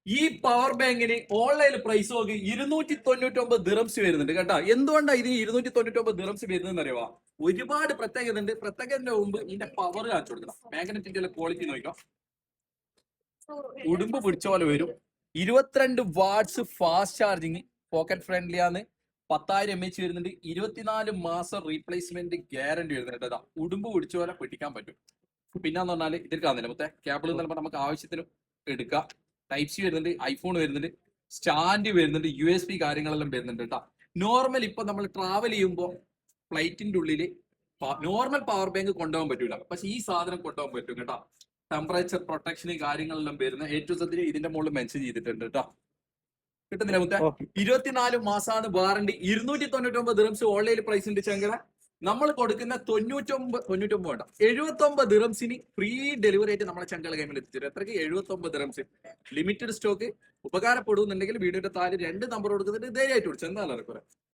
ഈ പവർ ബാങ്കിന് online price നോക്കി 299 ദിറംസ് വരുന്നുണ്ട് കേട്ടോ. എന്തുകൊണ്ടാണ് ഇതിന് 299 ദിറംസ് വരുന്നതെന്ന് അറിയാമോ? ഒരുപാട് പ്രത്യേകത ഉണ്ട്. പ്രത്യേകതന്റെ മുമ്പ് ഇതിന്റെ പവർ കാണിച്ചു കൊടുക്കണം. മാഗ്നറ്റിന്റെ ക്വാളിറ്റി നോക്കാം. ഉടുമ്പ് പിടിച്ച പോലെ വരും. 22 watts fast charging, pocket friendly ആണ്. 10,000 mAh വരുന്നുണ്ട്. 24 മാസം റീപ്ലേസ്മെന്റ് ഗ്യാരണ്ടി വരുന്നുണ്ട് കേട്ടോ. ഉടുമ്പ് പിടിച്ച പോലെ പിടിക്കാൻ പറ്റും. പിന്നെന്ന് പറഞ്ഞാൽ ഇതിൽ കാണുന്നില്ല മൊത്തം കേബിൾ എന്ന് നമുക്ക് ആവശ്യത്തിന് എടുക്കാം. ടൈപ്പ് സി വരുന്നുണ്ട്, ഐഫോൺ വരുന്നുണ്ട്, സ്റ്റാൻഡ് വരുന്നുണ്ട്, USB കാര്യങ്ങളെല്ലാം വരുന്നുണ്ട് കേട്ടോ. നോർമൽ ഇപ്പൊ നമ്മൾ ട്രാവൽ ചെയ്യുമ്പോൾ ഫ്ലൈറ്റിന്റെ ഉള്ളിൽ നോർമൽ പവർ ബാങ്ക് കൊണ്ടുപോകാൻ പറ്റൂല, പക്ഷെ ഈ സാധനം കൊണ്ടുപോകാൻ പറ്റും കേട്ടോ. ടെമ്പറേച്ചർ പ്രൊട്ടക്ഷന് കാര്യങ്ങളെല്ലാം വരുന്ന ഏറ്റവും സത്യത്തിൽ ഇതിന്റെ മുകളിൽ മെൻഷൻ ചെയ്തിട്ടുണ്ട് കേട്ടോ. കിട്ടുന്നില്ല മുത്തേ? 24 മാസമാണ് വാറണ്ടി. 299 ദിറംസ് ഓൺലൈൻ പ്രൈസ് ഉണ്ട് ചെങ്കല. നമ്മൾ കൊടുക്കുന്ന 99 വേണ്ട 79 ദിറംസിന് ഫ്രീ ഡെലിവറി ആയിട്ട് നമ്മളെ ചങ്കള കൈമിൽ എത്തിച്ചേരും. എത്രയ്ക്ക്? 79 ദിറംസ്. Limited stock. ഉപകാരപ്പെടുന്നുണ്ടെങ്കിൽ വീഡിയോയുടെ താഴെ 2 നമ്പർ കൊടുക്കുന്നുണ്ട്. ധൈര്യമായിട്ട് വിളിച്ചു. എന്താ പറയാ?